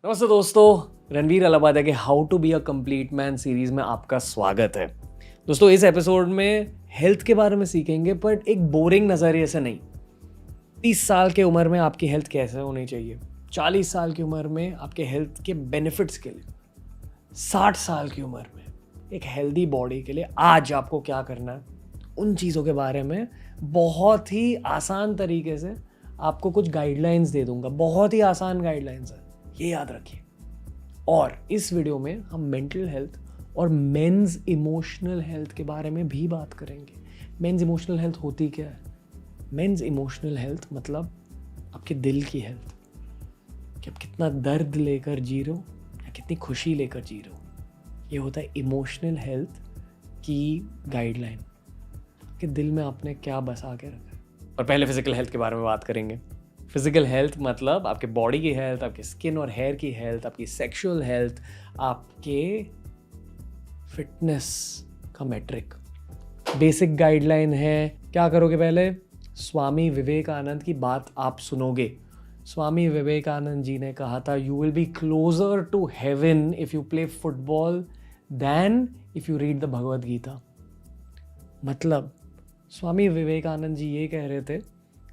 नमस्ते दोस्तों, रणवीर अलाहाबादी के how to be a complete man series में आपका स्वागत है। दोस्तों, इस एपिसोड में हेल्थ के बारे में सीखेंगे, बट एक बोरिंग नज़रिए से नहीं। 30 साल की उम्र में आपकी हेल्थ कैसे होनी चाहिए, 40 साल की उम्र में आपके हेल्थ के बेनिफिट्स के लिए, 60 साल की उम्र में एक हेल्दी बॉडी के लिए आज आपको क्या करना है, उन चीज़ों के बारे में बहुत ही आसान तरीके से आपको कुछ गाइडलाइंस दे दूंगा। बहुत ही आसान गाइडलाइंस है, ये याद रखिए। और इस वीडियो में हम मेंटल हेल्थ और मेंस इमोशनल हेल्थ के बारे में भी बात करेंगे। मेंस इमोशनल हेल्थ होती क्या है? मेंस इमोशनल हेल्थ मतलब आपके दिल की हेल्थ, कि आप कितना दर्द लेकर जी रहे हो या कितनी खुशी लेकर जी रहे हो। ये होता है इमोशनल हेल्थ की गाइडलाइन, कि दिल में आपने क्या बसा के रखा है। और पहले फिजिकल हेल्थ के बारे में बात करेंगे। फिजिकल हेल्थ मतलब आपके बॉडी की हेल्थ, आपके स्किन और हेयर की हेल्थ, आपकी सेक्सुअल हेल्थ, आपके फिटनेस का मैट्रिक। बेसिक गाइडलाइन है। क्या करोगे? पहले स्वामी विवेकानंद की बात आप सुनोगे। स्वामी विवेकानंद जी ने कहा था, you will be closer to heaven if you play football then if you read the Bhagavad Gita. मतलब स्वामी विवेकानंद जी ये कह रहे थे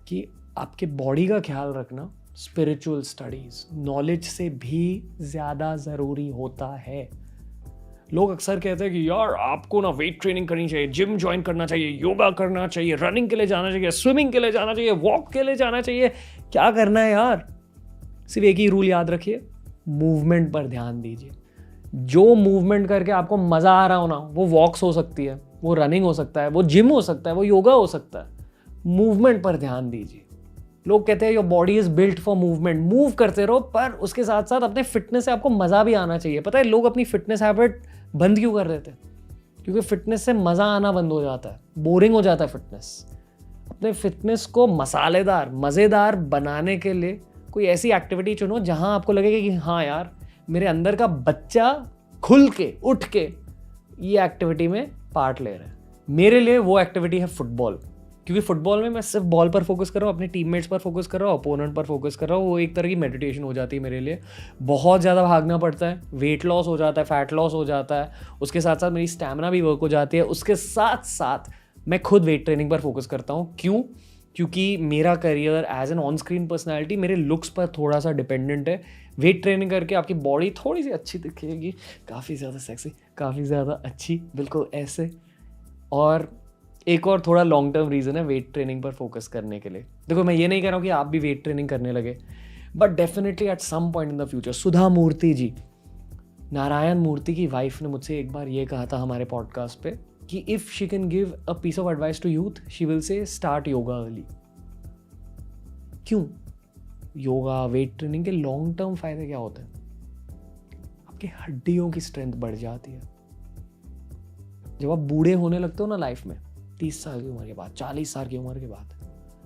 कि आपके बॉडी का ख्याल रखना स्पिरिचुअल स्टडीज, नॉलेज से भी ज़्यादा ज़रूरी होता है। लोग अक्सर कहते हैं कि यार आपको ना वेट ट्रेनिंग करनी चाहिए, जिम ज्वाइन करना चाहिए, योगा करना चाहिए, रनिंग के लिए जाना चाहिए, स्विमिंग के लिए जाना चाहिए, वॉक के लिए जाना चाहिए। क्या करना है यार? सिर्फ एक ही रूल याद रखिए, मूवमेंट पर ध्यान दीजिए। जो मूवमेंट करके आपको मज़ा आ रहा हो ना, वो वॉक्स हो सकती है, वो रनिंग हो सकता है, वो जिम हो सकता है, वो योगा हो सकता है। मूवमेंट पर ध्यान दीजिए। लोग कहते हैं your body is built for movement, move करते रहो, पर उसके साथ साथ अपने फिटनेस से आपको मज़ा भी आना चाहिए। पता है लोग अपनी फिटनेस हैबिट बंद क्यों कर रहे थे? क्योंकि फिटनेस से मज़ा आना बंद हो जाता है, बोरिंग हो जाता है फिटनेस। अपने फिटनेस को मसालेदार, मज़ेदार बनाने के लिए कोई ऐसी एक्टिविटी चुनो जहां आपको लगेगा कि हाँ यार, मेरे अंदर का बच्चा खुल के उठ के ये एक्टिविटी में पार्ट ले रहा है। मेरे लिए वो एक्टिविटी है फुटबॉल, क्योंकि फुटबॉल में मैं सिर्फ बॉल पर फोकस कर रहा हूँ, अपने टीममेट्स पर फोकस कर रहा हूँ, अपोनेंट पर फोकस कर रहा हूँ। वो एक तरह की मेडिटेशन हो जाती है मेरे लिए। बहुत ज़्यादा भागना पड़ता है, वेट लॉस हो जाता है, फैट लॉस हो जाता है, उसके साथ साथ मेरी स्टैमिना भी वर्क हो जाती है। उसके साथ साथ मैं खुद वेट ट्रेनिंग पर फोकस करता हूँ। क्यों? क्योंकि मेरा career as an on screen personality मेरे लुक्स पर थोड़ा सा डिपेंडेंट है। वेट ट्रेनिंग करके आपकी बॉडी थोड़ी सी अच्छी दिखेगी, काफ़ी ज़्यादा सेक्सी, काफ़ी ज़्यादा अच्छी, बिल्कुल ऐसे। और एक और थोड़ा लॉन्ग टर्म रीज़न है वेट ट्रेनिंग पर फोकस करने के लिए। देखो, मैं ये नहीं कह रहा हूँ कि आप भी वेट ट्रेनिंग करने लगे, but definitely at some point in the future. Sudha Murthy ji, Narayana Murthy की वाइफ, ने मुझसे एक बार ये कहा था हमारे पॉडकास्ट पे कि if she can give a piece of advice to youth, she will say start yoga early. क्यों? योगा, वेट ट्रेनिंग के लॉन्ग टर्म फायदे क्या होते हैं? आपकी हड्डियों की स्ट्रेंथ बढ़ जाती है। जब आप बूढ़े होने लगते हो ना लाइफ में, 30 साल की उम्र के बाद, 40 साल की उम्र के बाद,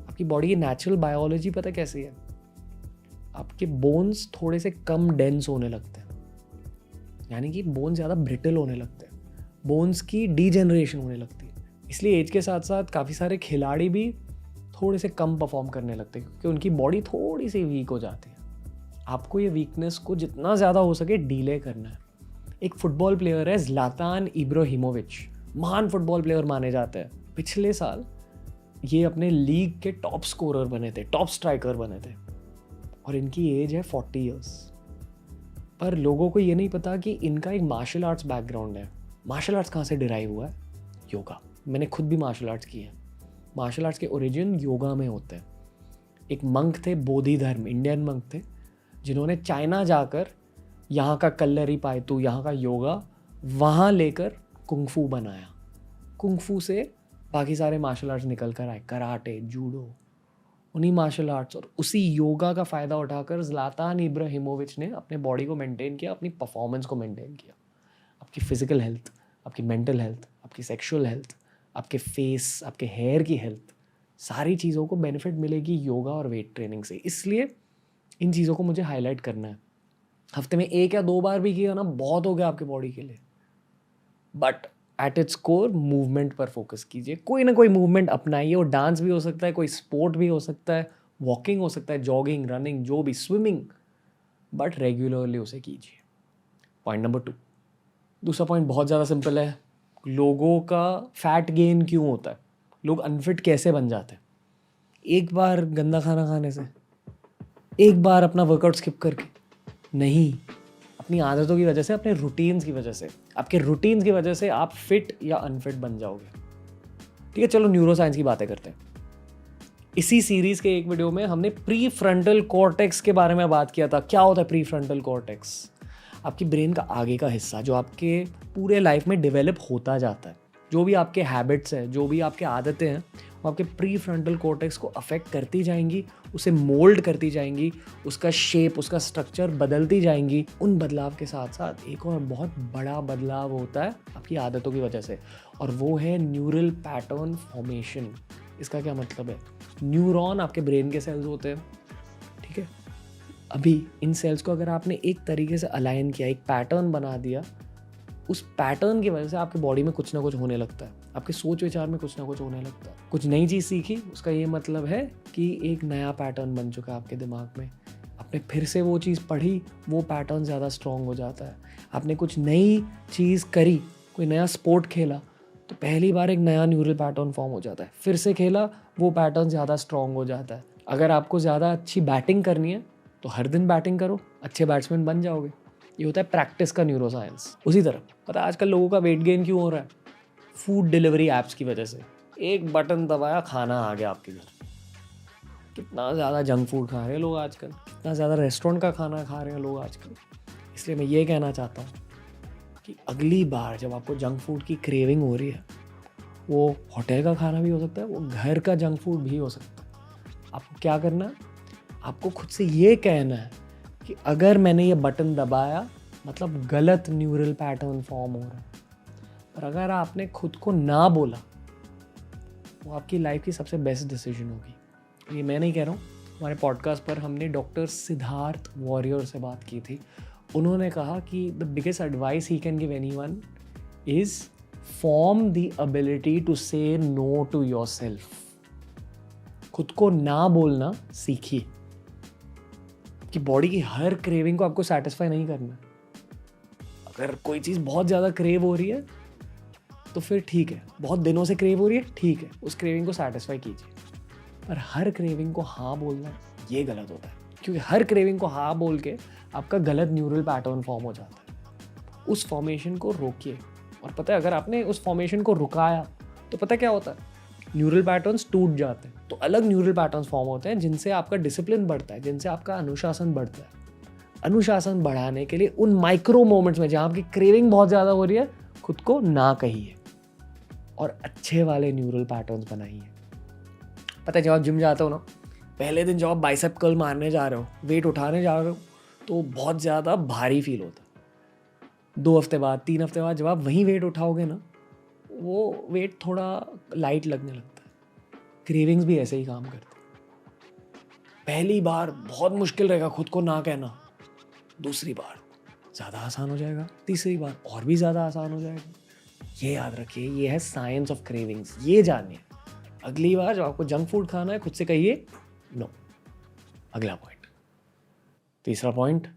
आपकी बॉडी की नेचुरल बायोलॉजी पता कैसी है? आपके बोन्स थोड़े से कम डेंस होने लगते हैं, यानी कि बोन्स ज़्यादा ब्रिटल होने लगते हैं, बोन्स की डीजेनरेशन होने लगती है। इसलिए एज के साथ साथ काफ़ी सारे खिलाड़ी भी थोड़े से कम परफॉर्म करने लगते हैं, क्योंकि उनकी बॉडी थोड़ी सी वीक हो जाती है। आपको ये वीकनेस को जितना ज़्यादा हो सके डीले करना है। एक फुटबॉल प्लेयर है ज़्लातान इब्राहिमोविच, महान फुटबॉल प्लेयर माने जाते हैं। पिछले साल ये अपने लीग के टॉप स्कोरर बने थे, टॉप स्ट्राइकर बने थे, और इनकी एज है 40 ईयर्स। पर लोगों को ये नहीं पता कि इनका एक मार्शल आर्ट्स बैकग्राउंड है। मार्शल आर्ट्स कहाँ से डिराइव हुआ है? योगा। मैंने खुद भी मार्शल आर्ट्स किए हैं। मार्शल आर्ट्स के ओरिजिन योगा में होते हैं। एक मंक थे, बोधि धर्म, इंडियन मंक थे, जिन्होंने चाइना जाकर यहाँ का कल्लरी पायतू, यहाँ का योगा वहाँ लेकर कुंगफू बनाया। कुंगफू से बाकी सारे मार्शल आर्ट्स निकल कर आए, कराटे, जूडो, उन्हीं मार्शल आर्ट्स और उसी योगा का फ़ायदा उठाकर ज़्लातान इब्राहिमोविच ने अपने बॉडी को मेंटेन किया, अपनी परफॉर्मेंस को मेंटेन किया। आपकी फिजिकल हेल्थ, आपकी मेंटल हेल्थ, आपकी सेक्सुअल हेल्थ, आपके फेस, आपके हेयर की हेल्थ, सारी चीज़ों को बेनिफिट मिलेगी योगा और वेट ट्रेनिंग से। इसलिए इन चीज़ों को मुझे हाईलाइट करना है। हफ्ते में 1 या 2 बार भी किया ना, बहुत हो गया आपके बॉडी के लिए। But at its core movement पर फोकस कीजिए। कोई ना कोई मूवमेंट अपनाइए। वो डांस भी हो सकता है, कोई स्पोर्ट भी हो सकता है, वॉकिंग हो सकता है, जॉगिंग, रनिंग, जो भी, स्विमिंग, बट रेगुलरली उसे कीजिए। Point number 2। दूसरा पॉइंट बहुत ज़्यादा सिंपल है। लोगों का फैट गेन क्यों होता है, लोग अनफिट कैसे बन जाते हैं? एक बार गंदा खाना खाने से, एक बार अपना वर्कआउट स्किप करके नहीं, अपनी आदतों की वजह से, अपने रूटीन्स की वजह से, आपके रूटीन्स की वजह से आप फिट या अनफिट बन जाओगे। ठीक है, चलो न्यूरो साइंस की बातें करते हैं। इसी सीरीज के एक वीडियो में हमने प्री फ्रंटल कॉर्टेक्स के बारे में बात किया था। क्या होता है प्री फ्रंटल कॉर्टेक्स? आपकी ब्रेन का आगे का हिस्सा जो आपके पूरे लाइफ में डेवलप होता जाता है। जो भी आपके हैबिट्स हैं, जो भी आपके आदतें हैं, वो आपके प्री फ्रंटल कॉर्टेक्स को अफेक्ट करती जाएंगी, उसे मोल्ड करती जाएंगी, उसका शेप, उसका स्ट्रक्चर बदलती जाएंगी। उन बदलाव के साथ साथ एक और बहुत बड़ा बदलाव होता है आपकी आदतों की वजह से, और वो है न्यूरल पैटर्न फॉर्मेशन। इसका क्या मतलब है? न्यूरॉन आपके ब्रेन के सेल्स होते हैं, ठीक है। अभी इन सेल्स को अगर आपने एक तरीके से अलाइन किया, एक पैटर्न बना दिया, उस पैटर्न की वजह से आपकी बॉडी में कुछ ना कुछ होने लगता है, आपके सोच विचार में कुछ ना कुछ होने लगता है। कुछ नई चीज़ सीखी, उसका ये मतलब है कि एक नया पैटर्न बन चुका है आपके दिमाग में। आपने फिर से वो चीज़ पढ़ी, वो पैटर्न ज़्यादा स्ट्रॉन्ग हो जाता है। आपने कुछ नई चीज़ करी, कोई नया स्पोर्ट खेला, तो पहली बार एक नया न्यूरल पैटर्न फॉर्म हो जाता है। फिर से खेला, वो पैटर्न ज़्यादा स्ट्रॉन्ग हो जाता है। अगर आपको ज़्यादा अच्छी बैटिंग करनी है तो हर दिन बैटिंग करो, अच्छे बैट्समैन बन जाओगे। ये होता है प्रैक्टिस का न्यूरो साइंस। उसी तरह पता है आजकल लोगों का वेट गेन क्यों हो रहा है? फूड डिलीवरी ऐप्स की वजह से। एक बटन दबाया, खाना आ गया आपके घर। कितना ज़्यादा जंक फूड खा रहे हैं लोग आजकल, कितना ज़्यादा रेस्टोरेंट का खाना खा रहे हैं लोग आजकल। इसलिए मैं ये कहना चाहता हूँ कि अगली बार जब आपको जंक फूड की क्रेविंग हो रही है, वो होटल का खाना भी हो सकता है, वो घर का जंक फूड भी हो सकता है। आपको क्या करना है? आपको खुद से ये कहना है कि अगर मैंने ये बटन दबाया मतलब गलत न्यूरल पैटर्न फॉर्म हो रहा है। और अगर आपने खुद को ना बोला, वो आपकी लाइफ की सबसे बेस्ट डिसीजन होगी। ये मैं नहीं कह रहा हूँ, हमारे पॉडकास्ट पर हमने डॉक्टर सिद्धार्थ वॉरियर से बात की थी। उन्होंने कहा कि the biggest advice he can give anyone is form the ability to say no to yourself. खुद को ना बोलना सीखिए। कि बॉडी की हर क्रेविंग को आपको सेटिस्फाई नहीं करना। अगर कोई चीज़ बहुत ज़्यादा क्रेव हो रही है तो फिर ठीक है, बहुत दिनों से क्रेव हो रही है, ठीक है, उस क्रेविंग को सेटिस्फाई कीजिए। पर हर क्रेविंग को हाँ बोलना ये गलत होता है, क्योंकि हर क्रेविंग को हाँ बोल के आपका गलत न्यूरल पैटर्न फॉर्म हो जाता है। उस फॉर्मेशन को रोकिए। और पता है अगर आपने उस फॉर्मेशन को रुकाया तो पता क्या होता है? न्यूरल पैटर्न्स टूट जाते हैं, तो अलग न्यूरल पैटर्न्स फॉर्म होते हैं जिनसे आपका डिसिप्लिन बढ़ता है, जिनसे आपका अनुशासन बढ़ता है। अनुशासन बढ़ाने के लिए उन माइक्रो मोमेंट्स में जहाँ आपकी क्रेविंग बहुत ज़्यादा हो रही है, खुद को ना कहिए और अच्छे वाले न्यूरल पैटर्न्स बनाइए। पता है जब आप जिम जाते हो ना, पहले दिन जब आप बाइसेप कर्ल मारने जा रहे हो, वेट उठाने जा रहे हो, तो बहुत ज़्यादा भारी फील होता है। 2 हफ्ते बाद, 3 हफ्ते बाद जब आप वहीं वेट उठाओगे ना, वो वेट थोड़ा लाइट लगने लगता है। क्रेविंग्स भी ऐसे ही काम करते हैं। पहली बार बहुत मुश्किल रहेगा खुद को ना कहना, दूसरी बार ज़्यादा आसान हो जाएगा, तीसरी बार और भी ज़्यादा आसान हो जाएगा। ये याद रखिए, ये है साइंस ऑफ क्रेविंग्स। ये जानिए। अगली बार जब आपको जंक फूड खाना है, खुद से कहिए नो। अगला पॉइंट, तीसरा पॉइंट,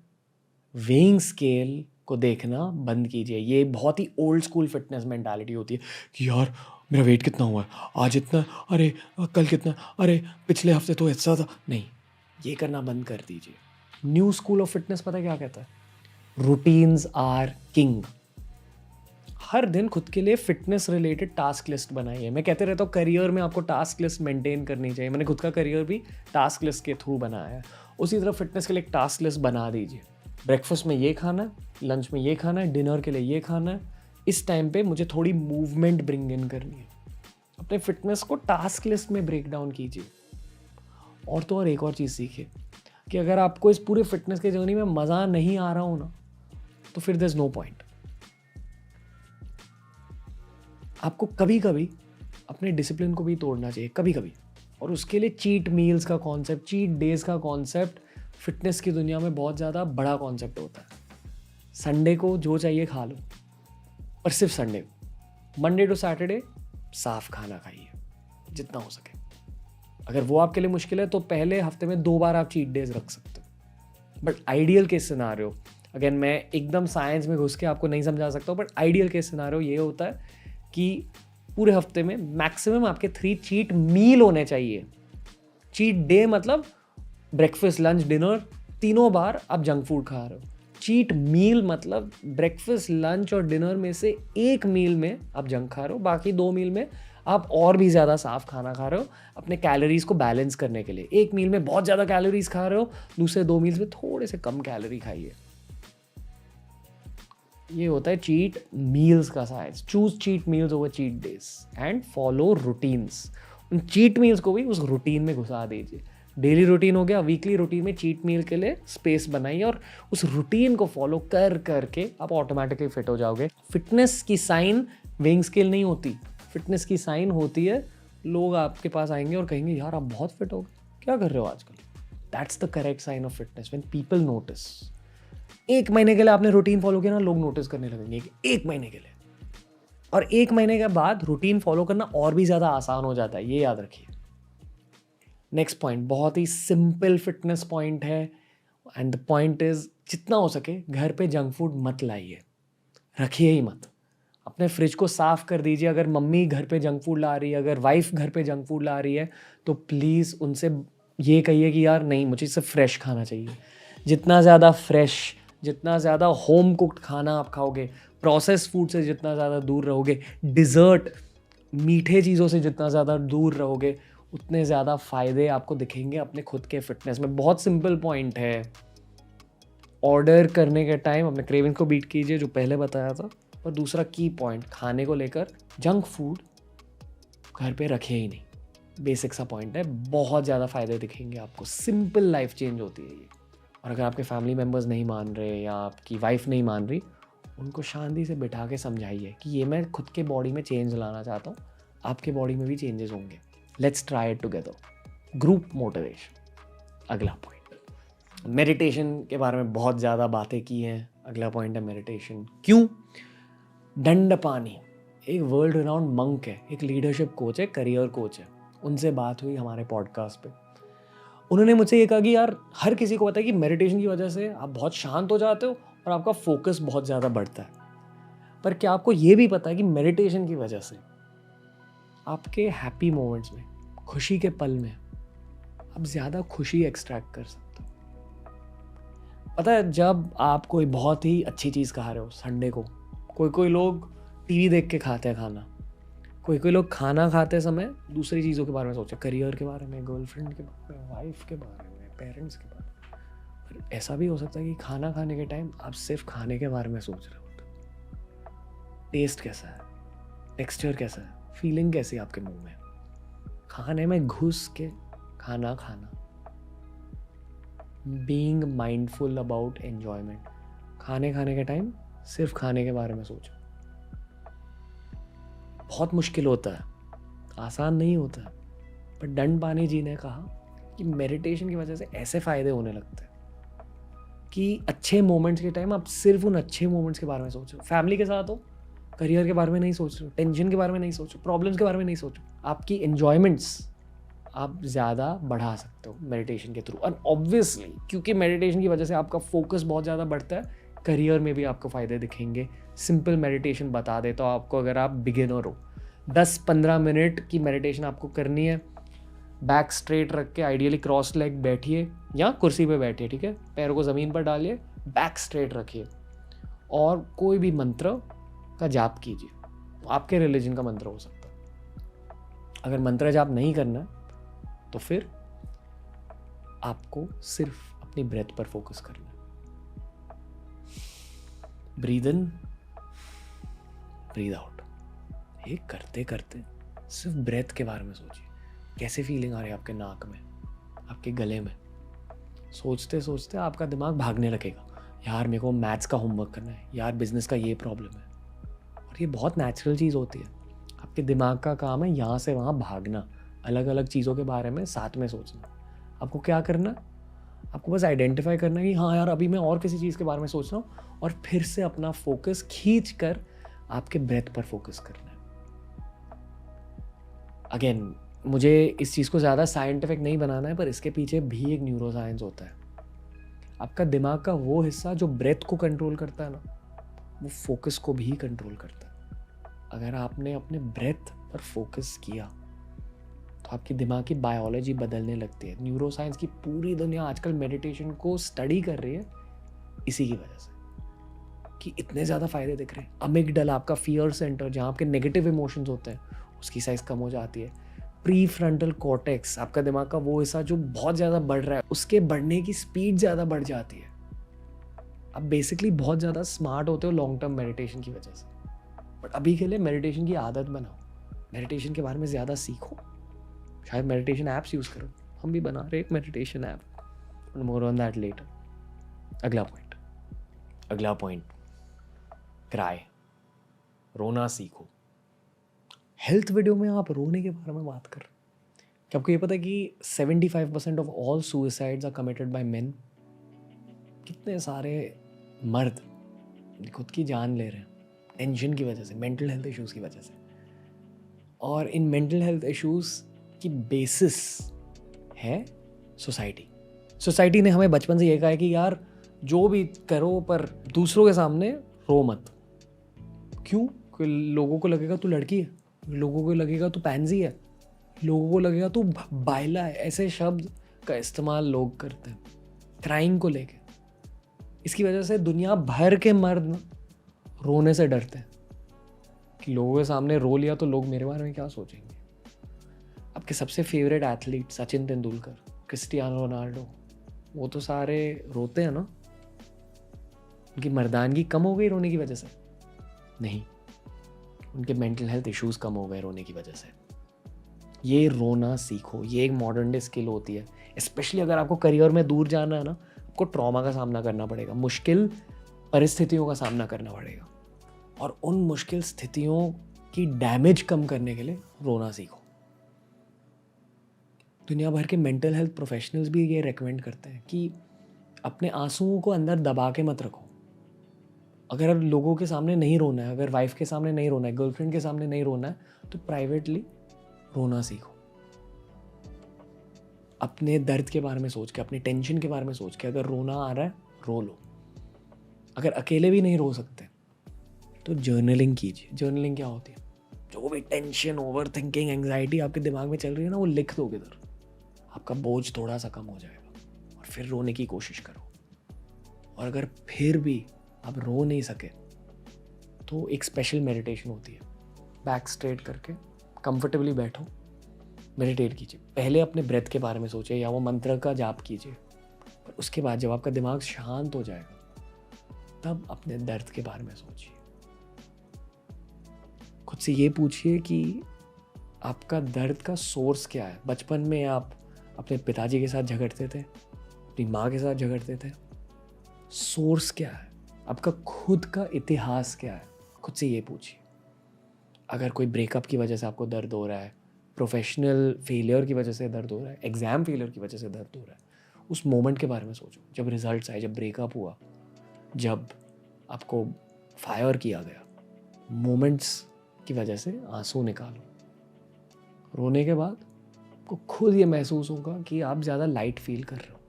वेइंग स्केल को देखना बंद कीजिए। ये बहुत ही ओल्ड स्कूल फिटनेस मेंटालिटी होती है कि यार मेरा वेट कितना हुआ है, आज इतना, अरे कल कितना, अरे पिछले हफ्ते तो ऐसा था। नहीं, ये करना बंद कर दीजिए। न्यू स्कूल ऑफ फिटनेस पता है क्या कहता है? Routines are king. हर दिन खुद के लिए फिटनेस रिलेटेड टास्क लिस्ट बनाइए। मैं कहते रहता हूँ करियर में आपको टास्क लिस्ट मेंटेन करनी चाहिए। मैंने खुद का करियर भी टास्क लिस्ट के थ्रू बनाया है। उसी तरह फिटनेस के लिए एक टास्क लिस्ट बना दीजिए। ब्रेकफास्ट में ये खाना है, लंच में ये खाना है, डिनर के लिए ये खाना है, इस टाइम पे मुझे थोड़ी मूवमेंट ब्रिंग इन करनी है। अपने फिटनेस को टास्क लिस्ट में ब्रेक डाउन कीजिए। और तो और एक और चीज़ सीखिए कि अगर आपको इस पूरे फिटनेस के जर्नी में मज़ा नहीं आ रहा हो ना, तो फिर देयर इज नो पॉइंट। आपको कभी कभी अपने डिसिप्लिन को भी तोड़ना चाहिए, कभी कभी। और उसके लिए चीट मील्स का कॉन्सेप्ट, चीट डेज का कॉन्सेप्ट फिटनेस की दुनिया में बहुत ज़्यादा बड़ा कॉन्सेप्ट होता है। संडे को जो चाहिए खा लो, पर सिर्फ संडे को। मंडे टू सैटरडे साफ खाना खाइए जितना हो सके। अगर वो आपके लिए मुश्किल है तो पहले हफ्ते में 2 बार आप चीट डेज रख सकते हो। But ideal case scenario, again मैं एकदम साइंस में घुस के आपको नहीं समझा सकता हूँ, बट आइडियल केस सिनारियो ये होता है कि पूरे हफ्ते में मैक्सिमम आपके 3 चीट मील होने चाहिए। चीट डे मतलब ब्रेकफास्ट लंच डिनर तीनों बार आप जंक फूड खा रहे हो। चीट मील मतलब ब्रेकफास्ट लंच और डिनर में से एक मील में आप जंक खा रहे हो, बाकी 2 मील में आप और भी ज़्यादा साफ खाना खा रहे हो अपने कैलोरीज को बैलेंस करने के लिए। एक मील में बहुत ज़्यादा कैलोरीज खा रहे हो, दूसरे 2 मील्स में थोड़े से कम कैलोरी खाइए। ये होता है चीट मील्स का science. Choose cheat meals over cheat days and follow routines. उन चीट मील्स को भी उस रूटीन में घुसा दीजिए। डेली रूटीन हो गया, वीकली रूटीन में चीट मील के लिए स्पेस बनाइए और उस रूटीन को फॉलो कर करके आप ऑटोमेटिकली फिट हो जाओगे। फिटनेस की साइन वेइंग स्केल नहीं होती, फिटनेस की साइन होती है लोग आपके पास आएंगे और कहेंगे यार आप बहुत फिट हो गए, क्या कर रहे हो आजकल। That's the correct sign of fitness, when people notice. 1 महीने के लिए आपने रूटीन फॉलो किया ना, लोग नोटिस करने लगेंगे कि 1 महीने के लिए, और 1 महीने के बाद रूटीन फॉलो करना और भी ज़्यादा आसान हो जाता है, ये याद रखिए। नेक्स्ट पॉइंट बहुत ही सिंपल फिटनेस पॉइंट है एंड द पॉइंट इज जितना हो सके घर पे जंक फूड मत लाइए, रखिए ही मत। अपने फ्रिज को साफ कर दीजिए। अगर मम्मी घर पे जंक फूड ला रही है, अगर वाइफ घर पे जंक फूड ला रही है, तो प्लीज़ उनसे ये कहिए कि यार नहीं, मुझे इसे फ्रेश खाना चाहिए। जितना ज़्यादा फ्रेश, जितना ज़्यादा होम कुक्ड खाना आप खाओगे, प्रोसेस फूड से जितना ज़्यादा दूर रहोगे, डिज़र्ट मीठे चीज़ों से जितना ज़्यादा दूर रहोगे, उतने ज़्यादा फ़ायदे आपको दिखेंगे अपने खुद के फिटनेस में। बहुत सिंपल पॉइंट है, ऑर्डर करने के टाइम अपने क्रेविंग को बीट कीजिए, जो पहले बताया था। और दूसरा की पॉइंट, खाने को लेकर जंक फूड घर पे रखे ही नहीं। बेसिक सा पॉइंट है, बहुत ज़्यादा फ़ायदे दिखेंगे आपको। सिंपल लाइफ चेंज होती है ये। और अगर आपके फैमिली मेम्बर्स नहीं मान रहे या आपकी वाइफ नहीं मान रही, उनको शांति से बिठा के समझाइए कि ये मैं खुद के बॉडी में चेंज लाना चाहता हूँ, आपके बॉडी में भी चेंजेस होंगे। Let's try it together. Group motivation अगला पॉइंट। मेडिटेशन के बारे में बहुत ज़्यादा बातें की हैं, अगला पॉइंट है मेडिटेशन। क्यों? दंडपानी एक वर्ल्ड रिनाउंड मंक है, एक लीडरशिप कोच है, करियर कोच है। उनसे बात हुई हमारे पॉडकास्ट पे। उन्होंने मुझसे ये कहा कि यार हर किसी को पता है कि मेडिटेशन की वजह से आप बहुत शांत हो जाते हो और आपका फोकस बहुत ज़्यादा बढ़ता है, पर क्या आपको ये भी पता है कि मेडिटेशन की वजह से आपके हैप्पी मोमेंट्स में, खुशी के पल में आप ज़्यादा खुशी एक्सट्रैक्ट कर सकते हो। पता है, जब आप कोई बहुत ही अच्छी चीज़ खा रहे हो संडे को, कोई लोग टीवी देख के खाते हैं खाना, कोई लोग खाना खाते समय दूसरी चीज़ों के बारे में सोचते हैं, करियर के बारे में, गर्लफ्रेंड के बारे में, वाइफ के बारे में, पेरेंट्स के बारे में। पर ऐसा भी हो सकता है कि खाना खाने के टाइम आप सिर्फ खाने के बारे में सोच रहे हो। टेस्ट कैसा है, टेक्सचर कैसा है, फीलिंग कैसी है आपके मुंह में, खाने में घुस के खाना खाना, बीइंग माइंडफुल अबाउट एन्जॉयमेंट। खाने के टाइम सिर्फ खाने के बारे में सोचो। बहुत मुश्किल होता है, आसान नहीं होता है, पर दंडपानी जी ने कहा कि मेडिटेशन की वजह से ऐसे फ़ायदे होने लगते हैं कि अच्छे मोमेंट्स के टाइम आप सिर्फ उन अच्छे मोमेंट्स के बारे में सोचो। फैमिली के साथ हो, करियर के बारे में नहीं सोच रहे हो, टेंशन के बारे में नहीं सोचो, प्रॉब्लम्स के बारे में नहीं सोचो। आपकी एन्जॉयमेंट्स आप ज़्यादा बढ़ा सकते हो मेडिटेशन के थ्रू। और ऑब्वियसली क्योंकि मेडिटेशन की वजह से आपका फोकस बहुत ज़्यादा बढ़ता है, करियर में भी आपको फ़ायदे दिखेंगे। सिंपल मेडिटेशन बता देता हूँ आपको, अगर आप बिगिनर हो, 10-15 मिनट की मेडिटेशन आपको करनी है। बैक स्ट्रेट रख के, आइडियली क्रॉस लेग बैठिए या कुर्सी पे बैठिए, ठीक है, पैरों को ज़मीन पर डालिए, बैक स्ट्रेट रखिए और कोई भी मंत्र का जाप कीजिए। आपके रिलीजन का मंत्र हो सकता है। अगर मंत्र जाप नहीं करना तो फिर आपको सिर्फ अपनी ब्रेथ पर फोकस करना है। Breathe in, breathe out. ये करते करते सिर्फ ब्रेथ के बारे में सोचिए, कैसे फीलिंग आ रही है आपके नाक में, आपके गले में। सोचते सोचते आपका दिमाग भागने लगेगा, यार मेरे को मैथ्स का होमवर्क करना है, यार बिजनेस का ये प्रॉब्लम है। और ये बहुत नेचुरल चीज़ होती है। आपके दिमाग का काम है यहाँ से वहाँ भागना, अलग अलग चीज़ों के बारे में साथ में सोचना। आपको क्या करना, आपको बस आइडेंटिफाई करना है कि हाँ यार अभी मैं और किसी चीज़ के बारे में सोच रहा हूँ, और फिर से अपना फोकस खींच कर आपके ब्रेथ पर फोकस करना है। अगेन, मुझे इस चीज़ को ज़्यादा साइंटिफिक नहीं बनाना है, पर इसके पीछे भी एक न्यूरो साइंस होता है। आपका दिमाग का वो हिस्सा जो ब्रेथ को कंट्रोल करता है ना, वो फोकस को भी कंट्रोल करता है। अगर आपने अपने ब्रेथ पर फोकस किया तो आपकी दिमाग की बायोलॉजी बदलने लगती है। न्यूरोसाइंस की पूरी दुनिया आजकल मेडिटेशन को स्टडी कर रही है इसी की वजह से कि इतने ज़्यादा फायदे दिख रहे हैं। अमिगडाला, आपका फियर सेंटर, जहाँ आपके नेगेटिव इमोशंस होते हैं, उसकी साइज कम हो जाती है। प्री फ्रंटल कॉर्टेक्स, आपका दिमाग का वो हिस्सा जो बहुत ज़्यादा बढ़ रहा है, उसके बढ़ने की स्पीड ज़्यादा बढ़ जाती है। आप बेसिकली बहुत ज़्यादा स्मार्ट होते हो लॉन्ग टर्म मेडिटेशन की वजह से। बट अभी के लिए मेडिटेशन की आदत बनाओ, मेडिटेशन के बारे में ज़्यादा सीखो, शायद मेडिटेशन ऐप्स यूज़ करो। हम भी बना रहे एक meditation app, more on that later. अगला पॉइंट, क्राई, रोना सीखो। हेल्थ वीडियो में आप रोने के बारे में बात कर रहे हैं। क्या आपको ये पता है कि 75% of all suicides are committed by men? कितने सारे मर्द खुद की जान ले रहे हैं टेंशन की वजह से, मेंटल हेल्थ इश्यूज़ की वजह से। और इन मेंटल हेल्थ इश्यूज़ की बेसिस है सोसाइटी ने हमें बचपन से ये कहा है कि यार जो भी करो पर दूसरों के सामने रो मत। क्यों? लोगों को लगेगा तू लड़की है, लोगों को लगेगा तू पैंजी है, लोगों को लगेगा तू बायला है। ऐसे शब्द का इस्तेमाल लोग करते हैं क्राइंग को लेके। इसकी वजह से दुनिया भर के मर्द रोने से डरते हैं कि लोगों के सामने रो लिया तो लोग मेरे बारे में क्या सोचेंगे। आपके सबसे favourite athlete Sachin Tendulkar, Cristiano Ronaldo, वो तो सारे रोते हैं ना। उनकी मर्दानगी कम हो गई रोने की वजह से? नहीं, उनके मेंटल हेल्थ इश्यूज़ कम हो गए रोने की वजह से। ये रोना सीखो, ये एक मॉडर्न डे स्किल होती है। स्पेशली अगर आपको करियर में दूर जाना है ना, आपको ट्रॉमा का सामना करना पड़ेगा, मुश्किल परिस्थितियों का सामना करना पड़ेगा, और उन मुश्किल स्थितियों की डैमेज कम करने के लिए रोना सीखो। दुनिया भर के मेंटल हेल्थ प्रोफेशनल्स भी ये रेकमेंड करते हैं कि अपने आंसुओं को अंदर दबा के मत रखो। अगर लोगों के सामने नहीं रोना है, अगर वाइफ के सामने नहीं रोना है, गर्लफ्रेंड के सामने नहीं रोना है, तो प्राइवेटली रोना सीखो। अपने दर्द के बारे में सोच के, अपनी टेंशन के बारे में सोच के, अगर रोना आ रहा है रो लो। अगर अकेले भी नहीं रो सकते तो जर्नलिंग कीजिए। जर्नलिंग क्या होती है? जो भी टेंशन, ओवर थिंकिंग, एंग्जाइटी आपके दिमाग में चल रही है ना, वो लिख दो किधर, आपका बोझ थोड़ा सा कम हो जाएगा। और फिर रोने की कोशिश करो। और अगर फिर भी आप रो नहीं सके तो एक स्पेशल मेडिटेशन होती है। बैक स्ट्रेट करके कंफर्टेबली बैठो, मेडिटेट कीजिए। पहले अपने ब्रेथ के बारे में सोचिए या वो मंत्र का जाप कीजिए, पर उसके बाद जब आपका दिमाग शांत हो जाएगा तब अपने दर्द के बारे में सोचिए। खुद से ये पूछिए कि आपका दर्द का सोर्स क्या है। बचपन में आप अपने पिताजी के साथ झगड़ते थे, अपनी माँ के साथ झगड़ते थे, सोर्स क्या है? आपका खुद का इतिहास क्या है? खुद से ये पूछिए। अगर कोई ब्रेकअप की वजह से आपको दर्द हो रहा है, प्रोफेशनल फेलियर की वजह से दर्द हो रहा है, एग्ज़ाम फेलियर की वजह से दर्द हो रहा है, उस मोमेंट के बारे में सोचो। जब रिजल्ट्स आए, जब ब्रेकअप हुआ, जब आपको फायर किया गया, मोमेंट्स की वजह से आंसू निकालो। रोने के बाद आपको खुद ये महसूस होगा कि आप ज़्यादा लाइट फील कर रहे हो।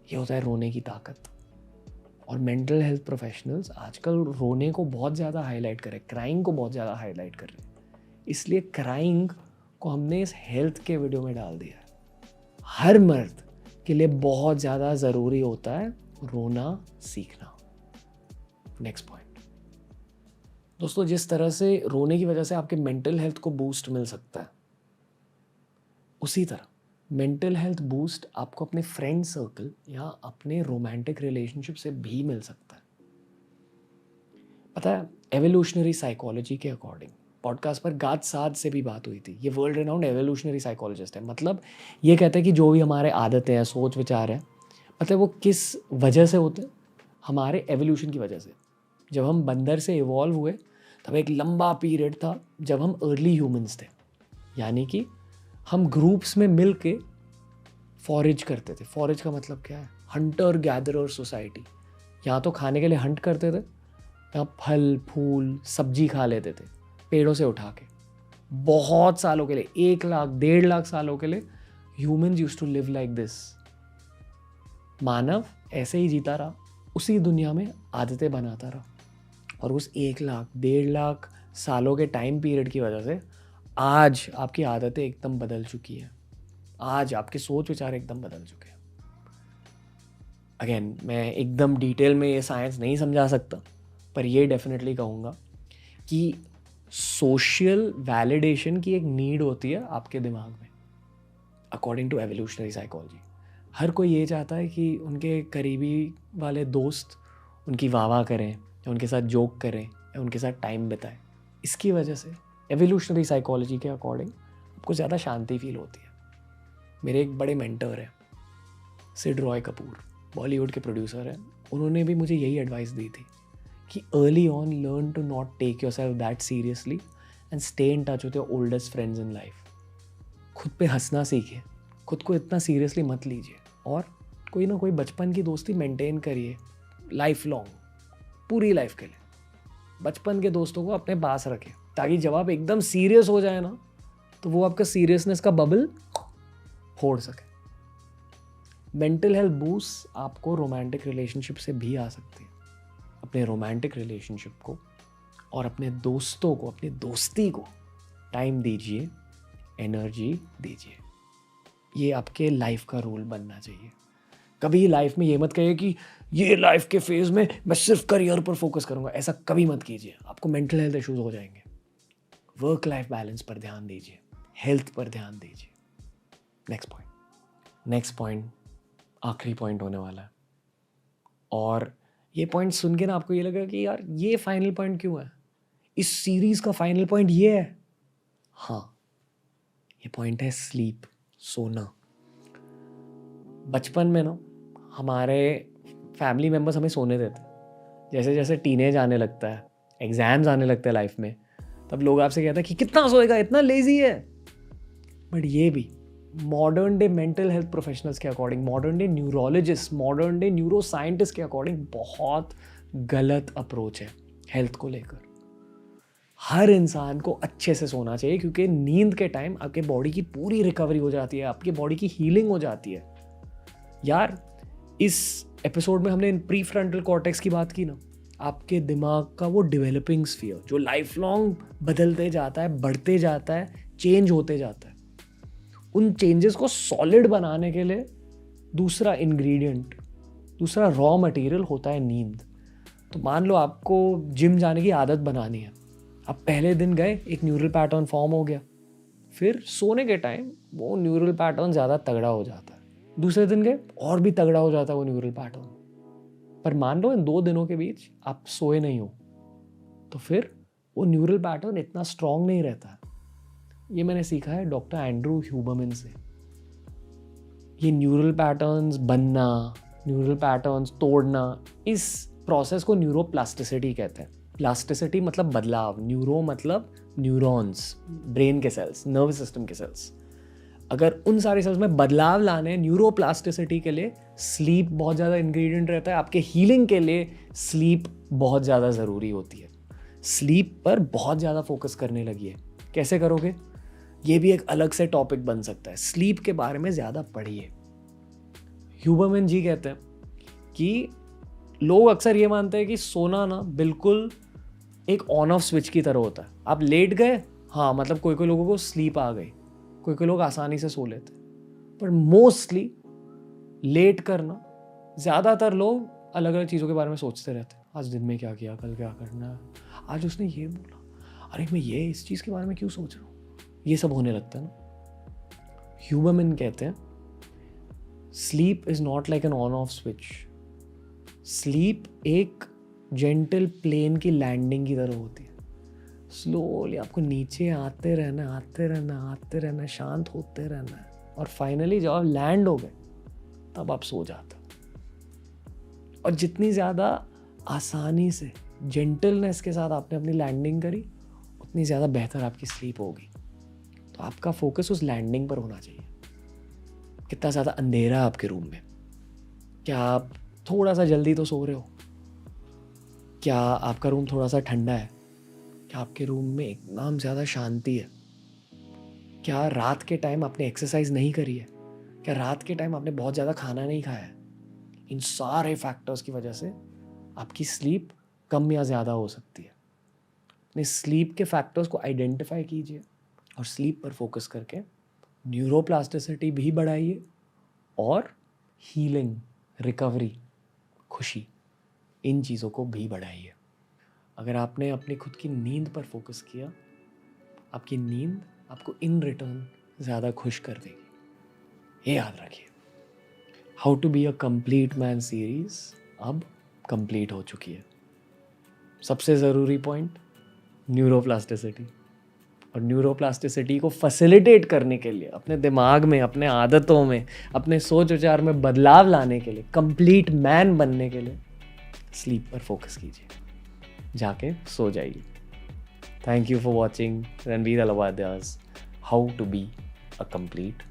ये होता है रोने की ताकत। और मेंटल हेल्थ प्रोफेशनल्स आजकल रोने को बहुत ज़्यादा हाईलाइट कर रहे हैं, क्राइंग को बहुत ज़्यादा हाईलाइट कर रहे हैं। इसलिए क्राइंग को हमने इस हेल्थ के वीडियो में डाल दिया है। हर मर्द के लिए बहुत ज़्यादा ज़रूरी होता है रोना सीखना। नेक्स्ट पॉइंट दोस्तों, जिस तरह से रोने की वजह से आपके मेंटल हेल्थ को बूस्ट मिल सकता है, उसी तरह मेंटल हेल्थ बूस्ट आपको अपने फ्रेंड सर्कल या अपने रोमांटिक रिलेशनशिप से भी मिल सकता है। पता है, एवोल्यूशनरी साइकोलॉजी के अकॉर्डिंग पॉडकास्ट पर गात साध से भी बात हुई थी। ये वर्ल्ड रेनाउंड एवोल्यूशनरी साइकोलॉजिस्ट है। मतलब ये कहते हैं कि जो भी हमारे आदतें हैं, सोच विचार है, मतलब वो किस वजह से होते हैं? हमारे एवोल्यूशन की वजह से। जब हम बंदर से इवॉल्व हुए तब एक लंबा पीरियड था जब हम अर्ली ह्यूमंस थे, यानी कि हम ग्रुप्स में मिल के फॉरेज करते थे। फॉरेज का मतलब क्या है? Hunter gatherer society. यहाँ तो खाने के लिए हंट करते थे, यहाँ फल फूल सब्जी खा लेते थे पेड़ों से उठा के। बहुत सालों के लिए, 1 लाख 1.5 लाख सालों के लिए humans used to live like this. मानव ऐसे ही जीता रहा, उसी दुनिया में आदतें बनाता रहा, और उस 1 लाख 1.5 लाख सालों के टाइम पीरियड की वजह से आज आपकी आदतें एकदम बदल चुकी हैं, आज आपके सोच विचार एकदम बदल चुके हैं। अगेन, मैं एकदम डिटेल में ये साइंस नहीं समझा सकता, पर ये डेफिनेटली कहूँगा कि सोशल वैलिडेशन की एक नीड होती है आपके दिमाग में, अकॉर्डिंग टू एवोल्यूशनरी साइकोलॉजी। हर कोई ये चाहता है कि उनके करीबी वाले दोस्त उनकी वाह करें, या उनके साथ जोक करें, या उनके साथ टाइम बिताएं। इसकी वजह से एवोल्यूशनरी साइकोलॉजी के अकॉर्डिंग आपको ज़्यादा शांति फील होती है। मेरे एक बड़े मेंटर हैं, सिड रॉय कपूर, बॉलीवुड के प्रोड्यूसर हैं। उन्होंने भी मुझे यही एडवाइस दी थी कि early on learn to not take yourself that seriously and stay in touch with your oldest friends in life. खुद पे हंसना सीखिए, खुद को इतना सीरियसली मत लीजिए, और कोई ना कोई बचपन की दोस्ती मेंटेन करिए लाइफ लॉन्ग, पूरी लाइफ के लिए। बचपन के दोस्तों को अपने पास रखें, ताकि जब आप एकदम सीरियस हो जाए ना, तो वो आपका सीरियसनेस का बबल फोड़ सके। मेंटल हेल्थ बूस्ट आपको रोमांटिक रिलेशनशिप से भी आ सकती है। अपने रोमांटिक रिलेशनशिप को और अपने दोस्तों को, अपनी दोस्ती को टाइम दीजिए, एनर्जी दीजिए। ये आपके लाइफ का रोल बनना चाहिए। कभी लाइफ में ये मत कहिए कि ये लाइफ के फेज में मैं सिर्फ करियर पर फोकस करूंगा, ऐसा कभी मत कीजिए, आपको मेंटल हेल्थ इश्यूज हो जाएंगे। वर्क लाइफ बैलेंस पर ध्यान दीजिए, हेल्थ पर ध्यान दीजिए। नेक्स्ट पॉइंट आखिरी पॉइंट होने वाला है, और ये पॉइंट सुन के ना आपको ये लगा कि यार ये फाइनल पॉइंट क्यों है, इस सीरीज का फाइनल पॉइंट ये है। हाँ, ये पॉइंट है स्लीप, सोना। बचपन में ना हमारे फैमिली मेम्बर्स हमें सोने देते। जैसे जैसे टीनेज आने लगता है, एग्जाम्स आने लगते हैं लाइफ में, तब लोग आपसे कहते हैं कि कितना सोएगा, इतना लेजी है। बट ये भी modern day mental health professionals के according, modern day neurologist, modern day neuroscientist के अकॉर्डिंग बहुत गलत अप्रोच है हेल्थ को लेकर। हर इंसान को अच्छे से सोना चाहिए, क्योंकि नींद के टाइम आपके बॉडी की पूरी रिकवरी हो जाती है, आपकी बॉडी की हीलिंग हो जाती है। यार, इस एपिसोड में हमने प्री फ्रंटल कॉर्टेक्स की बात की ना, आपके दिमाग का वो डेवलपिंग स्फीयर जो लाइफ लॉन्ग बदलते जाता है, बढ़ते जाता है, चेंज होते जाता है। उन चेंजेस को सॉलिड बनाने के लिए दूसरा इंग्रेडिएंट, दूसरा रॉ मटेरियल होता है नींद। तो मान लो आपको जिम जाने की आदत बनानी है, आप पहले दिन गए, एक न्यूरल पैटर्न फॉर्म हो गया, फिर सोने के टाइम वो न्यूरल पैटर्न ज़्यादा तगड़ा हो जाता है। दूसरे दिन गए, और भी तगड़ा हो जाता है वो न्यूरल पैटर्न। पर मान लो इन 2 दिनों के बीच आप सोए नहीं हो, तो फिर वो न्यूरल पैटर्न इतना स्ट्रांग नहीं रहता है। ये मैंने सीखा है डॉक्टर एंड्रू ह्यूबरमैन से। ये न्यूरल पैटर्न्स बनना, न्यूरल पैटर्न्स तोड़ना, इस प्रोसेस को न्यूरोप्लास्टिसिटी कहते हैं। प्लास्टिसिटी मतलब बदलाव, न्यूरो मतलब न्यूरॉन्स, ब्रेन के सेल्स, नर्वस सिस्टम के सेल्स। अगर उन सारे सेल्स में बदलाव लाने, न्यूरोप्लास्टिसिटी के लिए स्लीप बहुत ज़्यादा इंग्रेडिएंट रहता है। आपके हीलिंग के लिए स्लीप बहुत ज़्यादा ज़रूरी होती है। स्लीप पर बहुत ज़्यादा फोकस करने लगी है। कैसे करोगे, ये भी एक अलग से टॉपिक बन सकता है। स्लीप के बारे में ज़्यादा पढ़िए। ह्यूबरमैन जी कहते हैं कि लोग अक्सर ये मानते हैं कि सोना ना बिल्कुल एक ऑन ऑफ स्विच की तरह होता है। आप लेट गए, हाँ मतलब कोई लोगों को स्लीप आ गई, कोई लोग आसानी से सो लेते, पर मोस्टली लेट करना, ज़्यादातर लोग अलग अलग चीज़ों के बारे में सोचते रहते हैं। आज दिन में क्या किया, कल क्या करना है, आज उसने ये बोला, अरे मैं ये इस चीज़ के बारे में क्यों सोच रहा हूँ, ये सब होने लगता है ना। ह्यूबरमैन कहते हैं sleep is not like an on off switch. Sleep एक जेंटल प्लेन की लैंडिंग की तरह होती है। स्लोली आपको नीचे आते रहना, आते रहना, आते रहना, शांत होते रहना है, और फाइनली जब आप लैंड हो गए तब आप सो जाते हो। और जितनी ज़्यादा आसानी से, जेंटलनेस के साथ आपने अपनी लैंडिंग करी, उतनी ज़्यादा बेहतर आपकी स्लीप होगी। तो आपका फोकस उस लैंडिंग पर होना चाहिए। कितना ज़्यादा अंधेरा है आपके रूम में, क्या आप थोड़ा सा जल्दी तो सो रहे हो, क्या आपका रूम थोड़ा सा ठंडा है, क्या आपके रूम में एकदम ज़्यादा शांति है, क्या रात के टाइम आपने एक्सरसाइज नहीं करी है, क्या रात के टाइम आपने बहुत ज़्यादा खाना नहीं खाया है, इन सारे फैक्टर्स की वजह से आपकी स्लीप कम या ज़्यादा हो सकती है। अपने स्लीप के फैक्टर्स को आइडेंटिफाई कीजिए और स्लीप पर फोकस करके न्यूरोप्लास्टिसिटी भी बढ़ाइए और हीलिंग, रिकवरी, खुशी, इन चीज़ों को भी बढ़ाइए। अगर आपने अपनी खुद की नींद पर फोकस किया, आपकी नींद आपको इन रिटर्न ज़्यादा खुश कर देगी। ये याद रखिए। How to be a complete man series अब कंप्लीट हो चुकी है। सबसे ज़रूरी पॉइंट न्यूरोप्लास्टिसिटी, और न्यूरोप्लास्टिसिटी को फैसिलिटेट करने के लिए, अपने दिमाग में, अपने आदतों में, अपने सोच विचार में बदलाव लाने के लिए, कंप्लीट मैन बनने के लिए स्लीप पर फोकस कीजिए। जाके सो जाइए। Thank you for watching Ranveer Allahbadia's how to be a complete